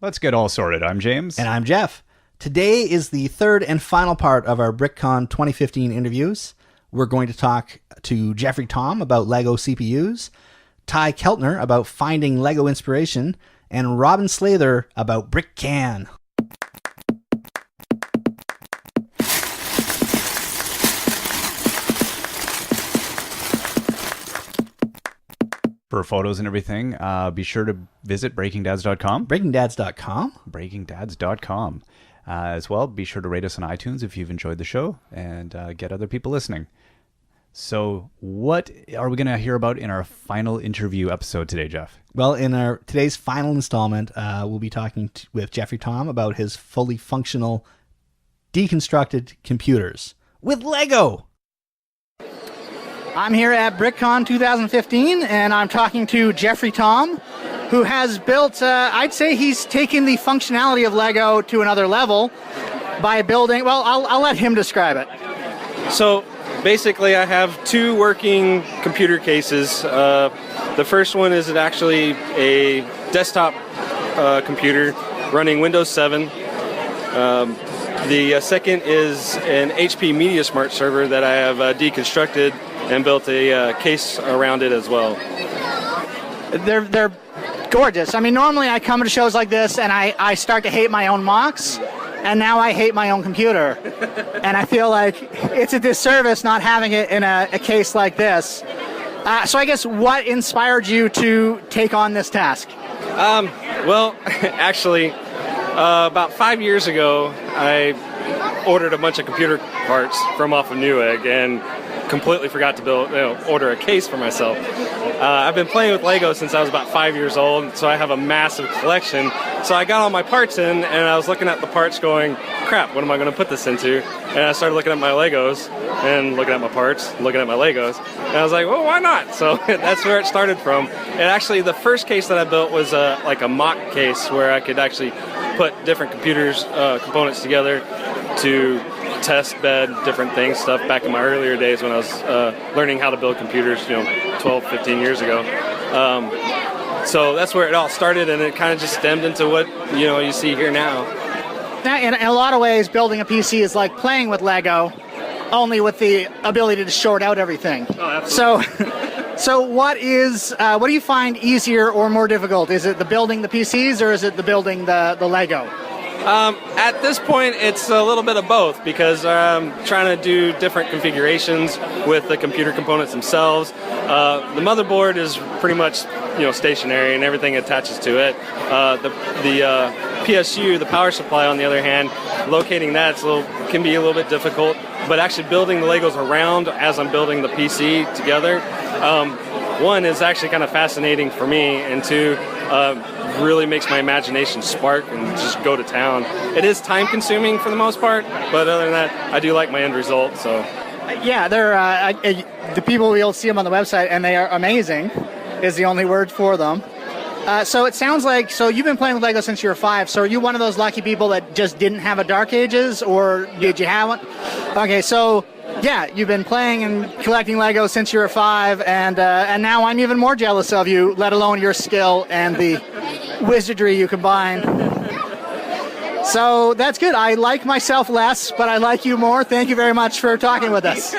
Let's get all sorted. I'm James. And I'm Jeff. Today is the third and final part of our BrickCon 2015 interviews. We're going to talk to Jeffrey Tom about LEGO CPUs, Ty Keltner about finding LEGO inspiration, and Robin Sather about BrickCan. For photos and everything, be sure to visit breakingdads.com. BreakingDads.com? BreakingDads.com. As well, be sure to rate us on iTunes if you've enjoyed the show and get other people listening. So what are we going to hear about in our final interview episode today, Jeff? Well, in our today's final installment, we'll be talking with Jeffrey Tom about his fully functional deconstructed computers with LEGO. I'm here at BrickCon 2015, and I'm talking to Jeffrey Tom, who has built, I'd say he's taken the functionality of LEGO to another level by building, well, I'll let him describe it. So basically I have two working computer cases. The first one is actually a desktop computer running Windows 7. The second is an HP Media Smart server that I have deconstructed and built a case around it as well. They're gorgeous. I mean, normally I come to shows like this and I start to hate my own mocks, and now I hate my own computer. And I feel like it's a disservice not having it in a case like this. So I guess what inspired you to take on this task? Well, actually, about 5 years ago, I ordered a bunch of computer parts from off of Newegg and completely forgot to order a case for myself. I've been playing with LEGO since I was about 5 years old, so I have a massive collection. So I got all my parts in, and I was looking at the parts going, crap, what am I going to put this into? And I started looking at my Legos, and looking at my parts, looking at my Legos, and I was like, well, why not? So that's where it started from. And actually, the first case that I built was like a mock case where I could actually put different components together to test bed different things, stuff back in my earlier days when I was learning how to build computers, 12, 15 years ago. So that's where it all started, and it kind of just stemmed into what you see here now. In a lot of ways, building a PC is like playing with LEGO, only with the ability to short out everything. Oh, absolutely. So what do you find easier or more difficult? Is it the building the PCs, or is it the building the LEGO? At this point, it's a little bit of both, because I'm trying to do different configurations with the computer components themselves. The motherboard is pretty much stationary, and everything attaches to it. The PSU, the power supply, on the other hand, locating that can be a little bit difficult. But actually building the Legos around as I'm building the PC together, one is actually kind of fascinating for me, and two, really makes my imagination spark and just go to town. It is time consuming for the most part, but other than that, I do like my end result. So yeah, they're the people, you'll see them on the website, and they are amazing is the only word for them. So it sounds like, so you've been playing with LEGO since you were 5, so are you one of those lucky people that just didn't have a Dark Ages, or did you have one? Okay, so yeah, you've been playing and collecting LEGO since you were 5, and now I'm even more jealous of you, let alone your skill and the wizardry you combine. So that's good. I like myself less, but I like you more. Thank you very much for talking with us.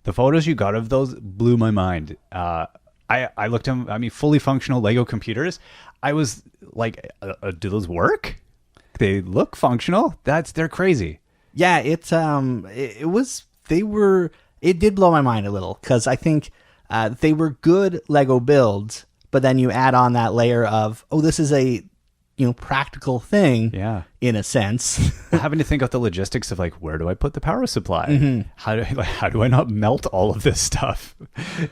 The photos you got of those blew my mind. I looked at fully functional LEGO computers. I was like, do those work? They look functional. They're crazy. Yeah, it did blow my mind a little, because I think they were good LEGO builds, but then you add on that layer of, this is a practical thing, in a sense. Having to think of the logistics of, like, where do I put the power supply? Mm-hmm. How do I not melt all of this stuff?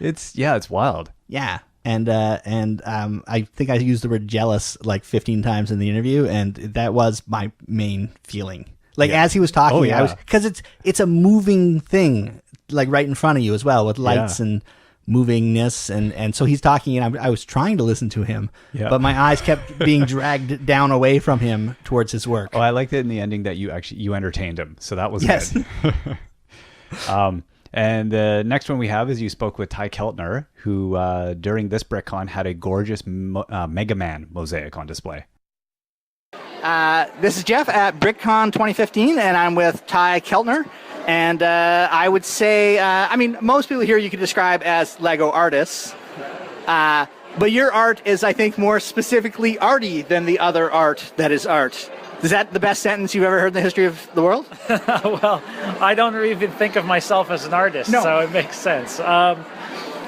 It's wild. Yeah. And I think I used the word jealous like 15 times in the interview, and that was my main feeling. Like, as he was talking, I was, because it's a moving thing, like right in front of you as well, with lights and movingness, and so he's talking, and I was trying to listen to him, but my eyes kept being dragged down away from him towards his work. Oh, I liked it in the ending that you entertained him, so that was good. And the next one we have is you spoke with Ty Keltner, who during this BrickCon had a gorgeous Mega Man mosaic on display. This is Jeff at BrickCon 2015, and I'm with Ty Keltner. And I would say, most people here you could describe as Lego artists. But your art is, I think, more specifically arty than the other art that is art. Is that the best sentence you've ever heard in the history of the world? Well, I don't even think of myself as an artist, so it makes sense.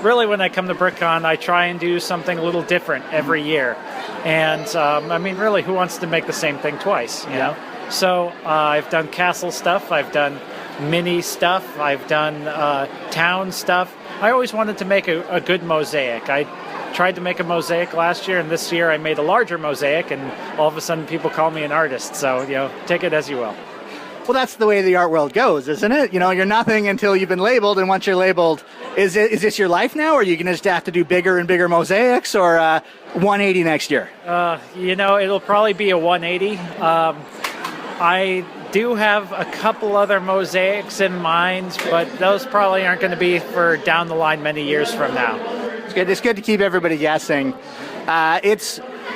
Really, when I come to BrickCon, I try and do something a little different every year. And, really, who wants to make the same thing twice, you know? So I've done castle stuff, I've done mini stuff, I've done town stuff. I always wanted to make a good mosaic. I tried to make a mosaic last year, and this year I made a larger mosaic, and all of a sudden people call me an artist. So, take it as you will. Well, that's the way the art world goes, isn't it? You're nothing until you've been labeled, and once you're labeled, is this your life now, or are you going to just have to do bigger and bigger mosaics, or 180 next year? It'll probably be a 180. I do have a couple other mosaics in mind, but those probably aren't going to be for down the line many years from now. It's good to keep everybody guessing.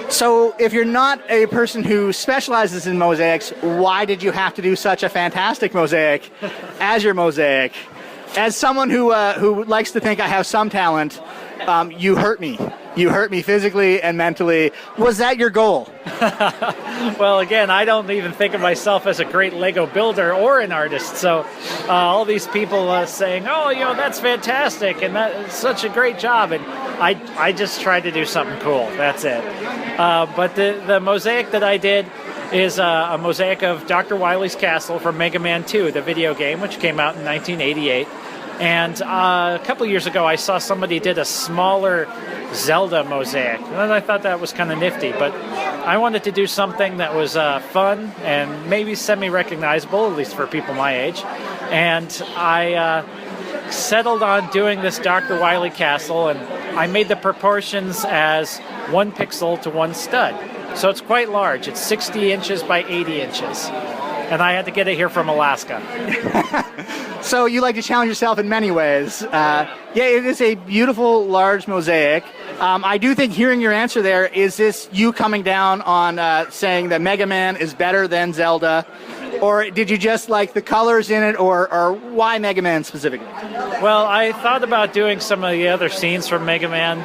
So if you're not a person who specializes in mosaics, why did you have to do such a fantastic mosaic as your mosaic? As someone who likes to think I have some talent, you hurt me. You hurt me physically and mentally. Was that your goal? Well, again, I don't even think of myself as a great Lego builder or an artist. So all these people saying, oh, that's fantastic, and that's such a great job. And I just tried to do something cool. That's it. But the mosaic that I did is a mosaic of Dr. Wily's castle from Mega Man 2, the video game, which came out in 1988. And a couple years ago, I saw somebody did a smaller Zelda mosaic, and I thought that was kind of nifty. But I wanted to do something that was fun and maybe semi-recognizable, at least for people my age. And I settled on doing this Dr. Wily castle, and I made the proportions as 1 pixel to 1 stud. So it's quite large. It's 60 inches by 80 inches. And I had to get it here from Alaska. So you like to challenge yourself in many ways. It is a beautiful, large mosaic. I do think hearing your answer there, is this you coming down on saying that Mega Man is better than Zelda? Or did you just like the colors in it, or why Mega Man specifically? Well, I thought about doing some of the other scenes from Mega Man.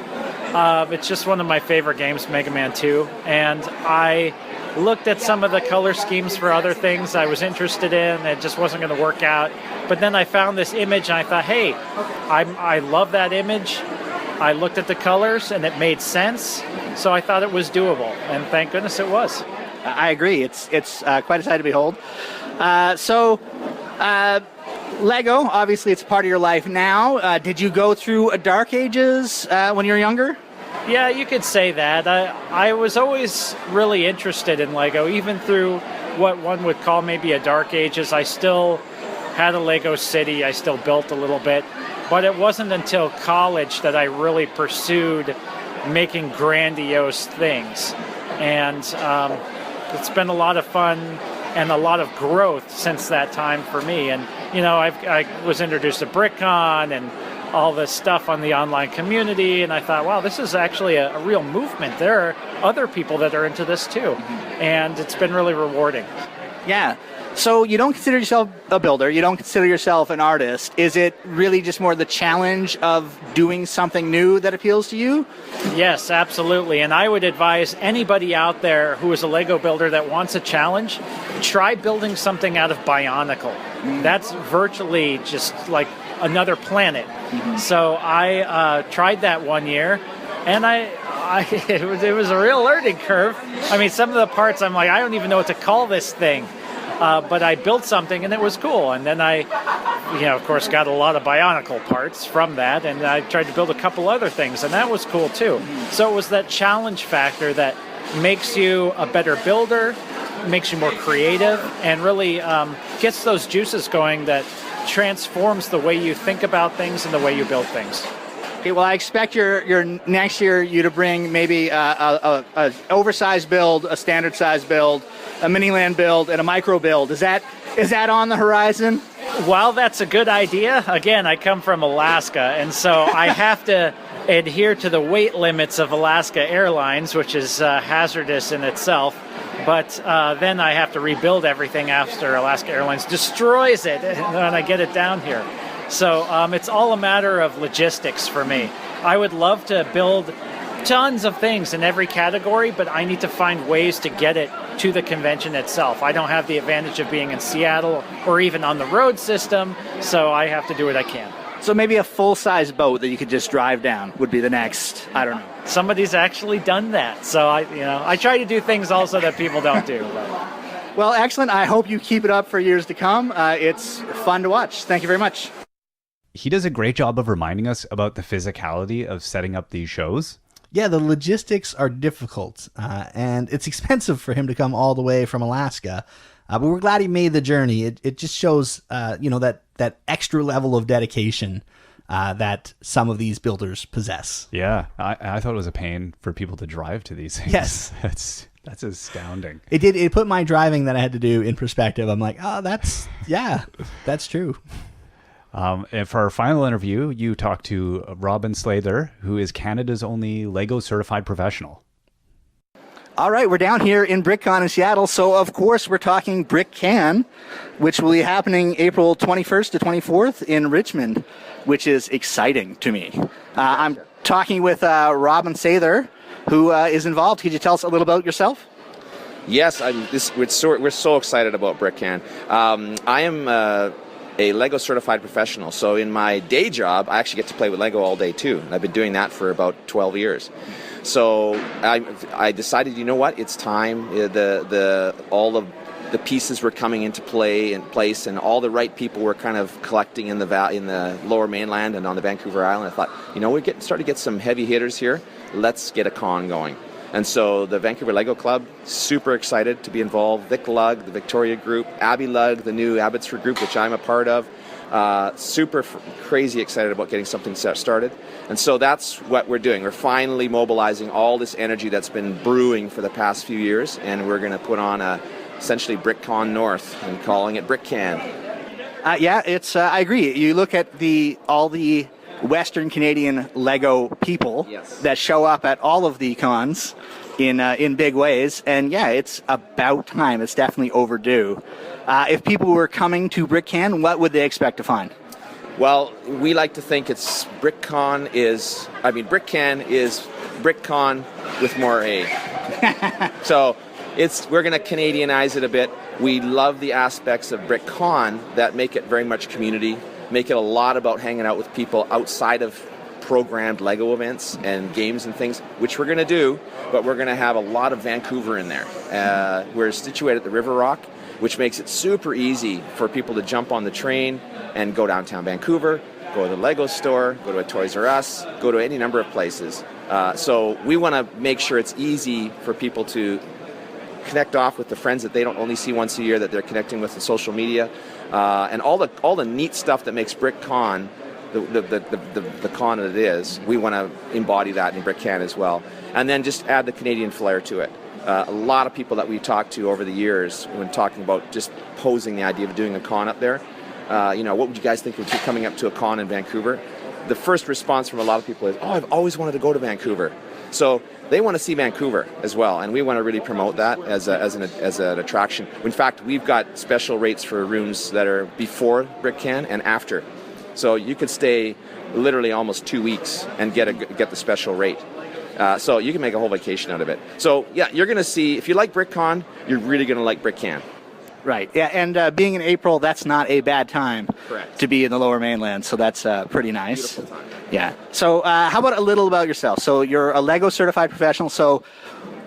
It's just one of my favorite games, Mega Man 2. And I looked at some of the color schemes for other things I was interested in. It just wasn't going to work out. But then I found this image, and I thought, hey, I love that image. I looked at the colors, and it made sense. So I thought it was doable, and thank goodness it was. I agree. It's quite a sight to behold. Lego, obviously, it's part of your life now. Did you go through a dark ages when you were younger? Yeah, you could say that. I was always really interested in Lego, even through what one would call maybe a dark ages. I still had a Lego city. I still built a little bit. But it wasn't until college that I really pursued making grandiose things. And it's been a lot of fun and a lot of growth since that time for me. And, I was introduced to BrickCon and all this stuff on the online community, and I thought, wow, this is actually a real movement. There are other people that are into this too, and it's been really rewarding. Yeah. So you don't consider yourself a builder, you don't consider yourself an artist. Is it really just more the challenge of doing something new that appeals to you? Yes, absolutely. And I would advise anybody out there who is a Lego builder that wants a challenge, try building something out of Bionicle. That's virtually just like another planet. So I tried that one year, and it was a real learning curve. I mean, some of the parts I'm like, I don't even know what to call this thing. But I built something, and it was cool. And then I, of course, got a lot of Bionicle parts from that, and I tried to build a couple other things, and that was cool too. So it was that challenge factor that makes you a better builder, makes you more creative, and really gets those juices going that transforms the way you think about things and the way you build things. Okay, well, I expect your next year you to bring maybe a oversized build, a standard size build, a mini land build, and a micro build. Is that on the horizon? While that's a good idea, again, I come from Alaska, and so I have to adhere to the weight limits of Alaska Airlines, which is hazardous in itself. but then I have to rebuild everything after Alaska Airlines destroys it when I get it down here. So it's all a matter of logistics for me. I would love to build tons of things in every category, but I need to find ways to get it to the convention itself. I don't have the advantage of being in Seattle or even on the road system, so I have to do what I can. So maybe a full-size boat that you could just drive down would be the next, I don't know. Somebody's actually done that, so I try to do things also that people don't do. But. Well, excellent. I hope you keep it up for years to come. It's fun to watch. Thank you very much. He does a great job of reminding us about the physicality of setting up these shows. Yeah, the logistics are difficult, and it's expensive for him to come all the way from Alaska. But we're glad he made the journey. It just shows, that extra level of dedication that some of these builders possess. Yeah, I thought it was a pain for people to drive to these things. Yes. That's astounding. It put my driving that I had to do in perspective. I'm like, oh, that's true. And for our final interview, you talked to Robin Sather, who is Canada's only LEGO certified professional. All right, we're down here in BrickCon in Seattle, so of course we're talking BrickCan, which will be happening April 21st to 24th in Richmond, which is exciting to me. I'm talking with Robin Sather, who is involved. Could you tell us a little about yourself? Yes, we're so excited about BrickCan. I am a LEGO certified professional, so in my day job, I actually get to play with LEGO all day too. And I've been doing that for about 12 years. So I decided, you know what, it's time. All of the pieces were coming into place, and all the right people were kind of collecting in the Lower Mainland and on the Vancouver Island. I thought, we're starting to get some heavy hitters here. Let's get a con going. And so the Vancouver LEGO Club, super excited to be involved. Vic Lugg, the Victoria Group, Abby Lugg, the new Abbotsford Group, which I'm a part of. Super crazy excited about getting something started. And so that's what we're doing. We're finally mobilizing all this energy that's been brewing for the past few years, and we're going to put on essentially BrickCon North and calling it BrickCan. I agree. You look at all the Western Canadian LEGO people that show up at all of the cons in big ways, and it's about time. It's definitely overdue. If people were coming to BrickCan, what would they expect to find? Well, we like to think BrickCan is BrickCon with more A. So we're going to Canadianize it a bit. We love the aspects of BrickCon that make it very much community, make it a lot about hanging out with people outside of programmed LEGO events and games and things, which we're going to do, but we're going to have a lot of Vancouver in there. We're situated at the River Rock, which makes it super easy for people to jump on the train and go downtown Vancouver, go to the LEGO store, go to a Toys R Us, go to any number of places. So we want to make sure it's easy for people to connect off with the friends that they don't only see once a year, that they're connecting with on social media, and all the neat stuff that makes BrickCon the con that it is. We want to embody that in BrickCan as well, and then just add the Canadian flair to it. A lot of people that we talked to over the years when talking about just posing the idea of doing a con up there, what would you guys think of coming up to a con in Vancouver? The first response from a lot of people is, I've always wanted to go to Vancouver. So they want to see Vancouver as well, and we want to really promote that as an attraction. In fact, we've got special rates for rooms that are before BrickCan and after. So you could stay literally almost 2 weeks and get the special rate. So you can make a whole vacation out of it. So you're going to see, if you like BrickCon, you're really going to like BrickCan. Right. Yeah, and being in April, that's not a bad time to be in the Lower Mainland. So that's pretty nice. Beautiful time. Yeah. So how about a little about yourself? So you're a LEGO certified professional. So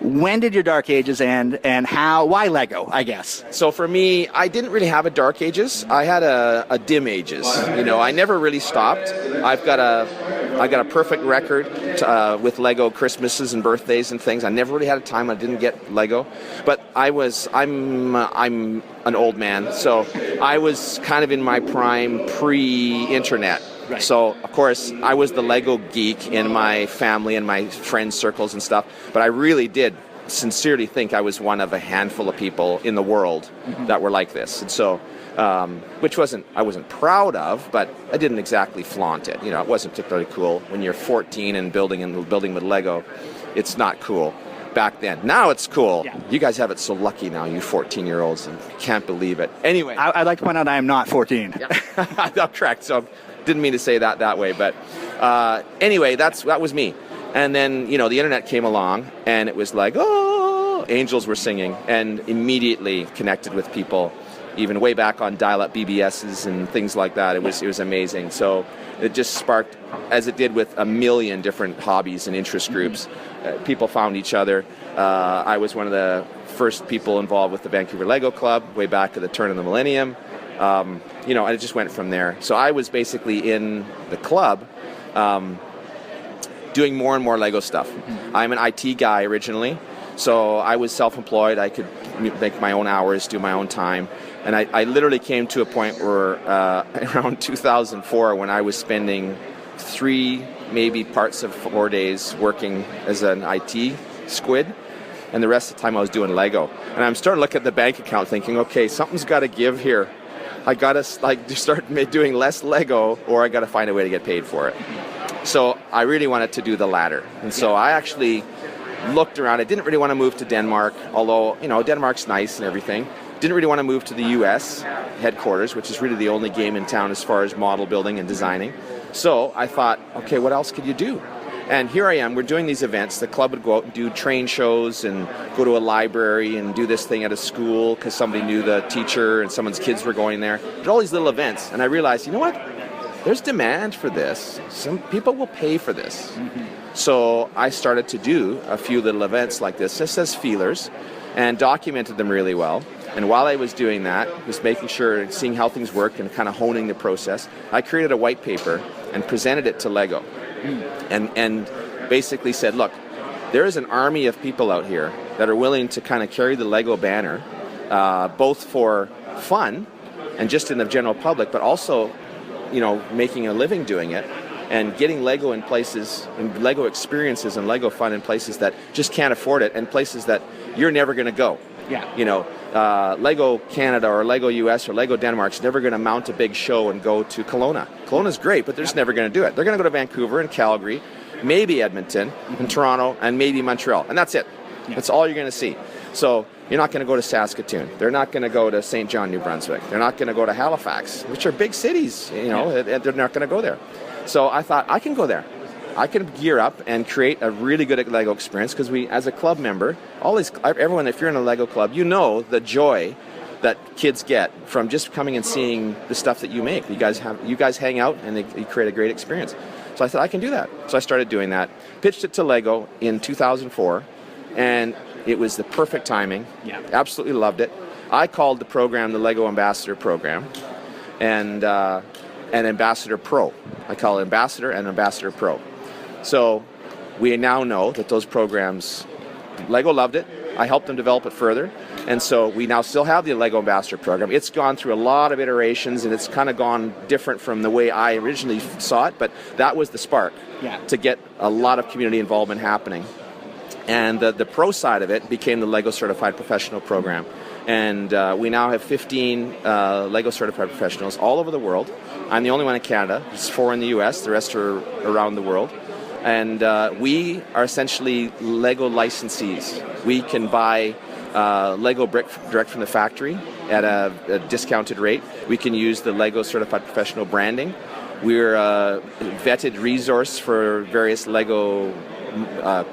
when did your Dark Ages end, and why LEGO, I guess? So for me, I didn't really have a Dark Ages. I had a Dim Ages. I never really stopped. I got a perfect record with LEGO Christmases and birthdays and things. I never really had a time I didn't get LEGO. But I'm an old man, so I was kind of in my prime pre-internet. Right. So, of course, I was the LEGO geek in my family and my friends' circles and stuff, but I really did sincerely think I was one of a handful of people in the world that were like this. And so, which I wasn't proud of, but I didn't exactly flaunt it. It wasn't particularly cool when you're 14 and building with LEGO. It's not cool. back then. Now it's cool. Yeah. You guys have it so lucky now, you 14-year-olds, and can't believe it. Anyway. I'd like to point out I am not 14. Yeah. I'm correct, so didn't mean to say that way, but anyway, that was me. And then, the internet came along, and it was like, oh, angels were singing, and immediately connected with people, even way back on dial-up BBSs and things like that. It was amazing. So it just sparked, as it did with a million different hobbies and interest groups. People found each other. I was one of the first people involved with the Vancouver Lego Club way back at the turn of the millennium. And it just went from there. So I was basically in the club doing more and more Lego stuff. I'm an IT guy originally, so I was self-employed. I could make my own hours, do my own time. And I literally came to a point where around 2004, when I was spending 3, maybe parts of 4 days working as an IT squid, and the rest of the time I was doing Lego. And I'm starting to look at the bank account thinking, okay, something's got to give here. I got to start doing less Lego, or I got to find a way to get paid for it. So I really wanted to do the latter. And so I actually looked around. I didn't really want to move to Denmark, although, Denmark's nice and everything. Didn't really want to move to the U.S. headquarters, which is really the only game in town as far as model building and designing. So I thought, okay, what else could you do? And here I am, we're doing these events. The club would go out and do train shows and go to a library and do this thing at a school because somebody knew the teacher and someone's kids were going there. Did all these little events. And I realized, you know what? There's demand for this. Some people will pay for this. So I started to do a few little events like this, just as feelers, and documented them really well. And while I was doing that, was making sure and seeing how things worked and kind of honing the process, I created a white paper and presented it to Lego. And basically said, look, there is an army of people out here that are willing to kind of carry the Lego banner, both for fun and just in the general public, but also, making a living doing it and getting Lego in places, and Lego experiences and Lego fun in places that just can't afford it and places that you're never going to go. Yeah. Lego Canada or Lego US or Lego Denmark's never going to mount a big show and go to Kelowna. Kelowna's great, but they're just never going to do it. They're going to go to Vancouver and Calgary, maybe Edmonton and Toronto, and maybe Montreal. And that's it. Yeah. That's all you're going to see. So you're not going to go to Saskatoon. They're not going to go to St. John, New Brunswick. They're not going to go to Halifax, which are big cities. They're not going to go there. So I thought, I can go there. I can gear up and create a really good Lego experience because we, as a club member, everyone, if you're in a Lego club, you know the joy that kids get from just coming and seeing the stuff that you make. You guys hang out and you create a great experience. So I thought I can do that. So I started doing that. Pitched it to Lego in 2004, and it was the perfect timing. Yeah. Absolutely loved it. I called the program the Lego Ambassador Program, and Ambassador Pro. I call it Ambassador and Ambassador Pro. So we now know that those programs, Lego loved it. I helped them develop it further. And so we now still have the Lego Ambassador Program. It's gone through a lot of iterations, and it's kind of gone different from the way I originally saw it, but that was the spark to get a lot of community involvement happening. And the pro side of it became the Lego Certified Professional Program. And we now have 15 Lego Certified Professionals all over the world. I'm the only one in Canada. There's 4 in the US. The rest are around the world. And we are essentially Lego licensees. We can buy Lego brick direct from the factory at a discounted rate. We can use the Lego Certified Professional branding. We're a vetted resource for various Lego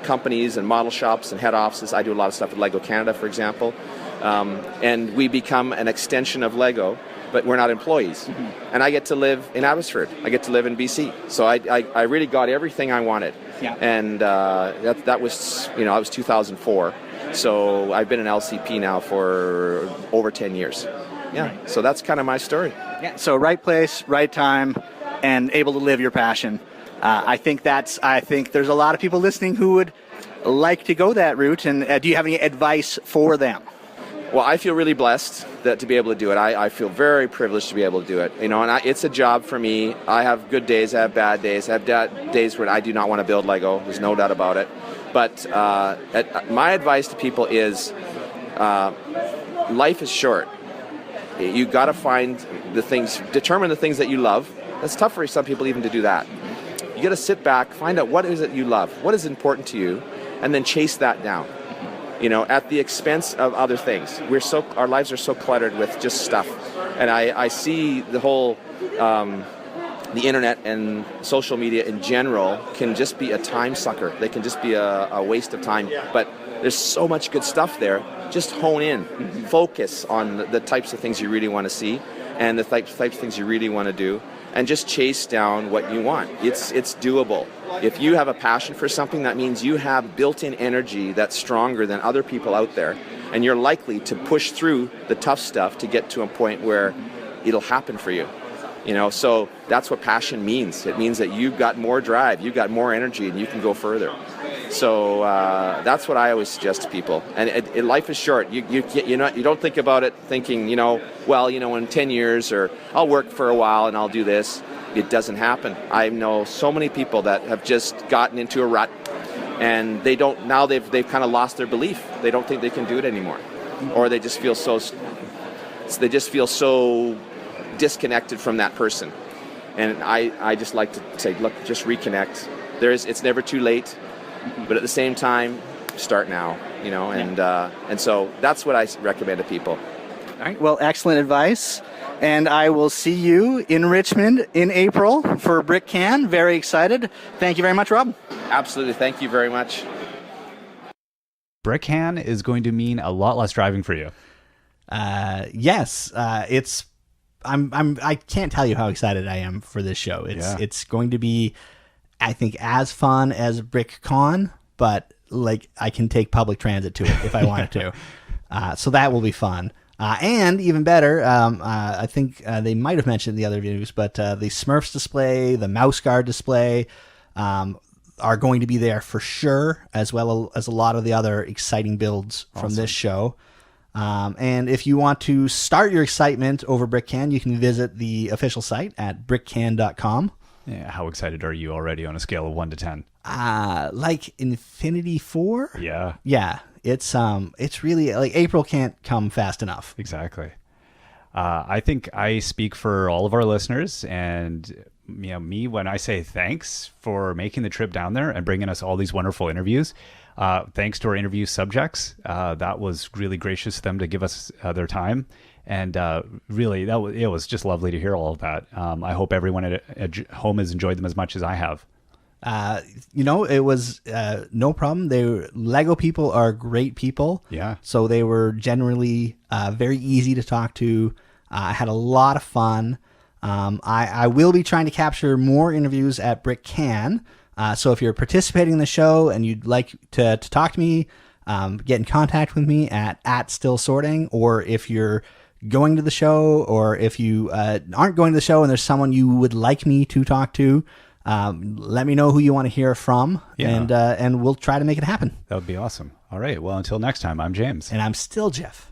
companies and model shops and head offices. I do a lot of stuff with Lego Canada, for example. And we become an extension of Lego, but we're not employees. Mm-hmm. And I get to live in Abbotsford. I get to live in BC. So I really got everything I wanted. Yeah. And that was, that was 2004. So I've been an LCP now for over 10 years. Yeah. Right. So that's kind of my story. Yeah. So right place, right time, and able to live your passion. I think there's a lot of people listening who would like to go that route. And do you have any advice for them? Well, I feel really blessed to be able to do it. I feel very privileged to be able to do it. And it's a job for me. I have good days, I have bad days. I have days where I do not want to build Lego. There's no doubt about it. But my advice to people is life is short. You got to determine the things that you love. It's tough for some people even to do that. You got to sit back, find out what is it you love, what is important to you, and then chase that down. at the expense of other things. Our lives are so cluttered with just stuff, and I see the whole the internet and social media in general can just be a time sucker. They can just be a waste of time. But there's so much good stuff there. Just hone in, focus on the types of things you really want to see, and the types of things you really want to do, and just chase down what you want. It's doable. If you have a passion for something, that means you have built-in energy that's stronger than other people out there, and you're likely to push through the tough stuff to get to a point where it'll happen for you. So that's what passion means. It means that you've got more drive, you've got more energy, and you can go further. So that's what I always suggest to people. And life is short. You don't think about it thinking, in 10 years, or I'll work for a while and I'll do this. It doesn't happen. I know so many people that have just gotten into a rut, and they've kind of lost their belief. They don't think they can do it anymore, or they just feel so disconnected from that person. And I just like to say, look, just reconnect. It's never too late, but at the same time, start now. And so that's what I recommend to people. All right. Well, excellent advice. And I will see you in Richmond in April for BrickCan. Very excited. Thank you very much, Rob. Absolutely. Thank you very much. BrickCan is going to mean a lot less driving for you. Yes. I can't tell you how excited I am for this show. It's going to be, I think, as fun as BrickCon, but I can take public transit to it if I wanted to. So that will be fun. And even better, I think they might have mentioned in the other news, but the Smurfs display, the Mouse Guard display, are going to be there for sure, as well as a lot of the other exciting builds from this show. And if you want to start your excitement over BrickCan, you can visit the official site at brickcan.com. Yeah, how excited are you already on a scale of 1 to 10? Like Infinity 4? Yeah. Yeah. It's really April can't come fast enough. Exactly. I think I speak for all of our listeners, and me when I say thanks for making the trip down there and bringing us all these wonderful interviews. Thanks to our interview subjects. That was really gracious of them to give us their time. And really, it was just lovely to hear all of that. I hope everyone at home has enjoyed them as much as I have. It was no problem. Lego people are great people. Yeah. So they were generally very easy to talk to. I had a lot of fun. I will be trying to capture more interviews at BrickCan. So if you're participating in the show and you'd like to talk to me, get in contact with me at Still Sorting, or if you're going to the show, or if you aren't going to the show and there's someone you would like me to talk to, let me know who you want to hear from, and we'll try to make it happen. That would be awesome. All right. Well, until next time, I'm James. And I'm still Jeff.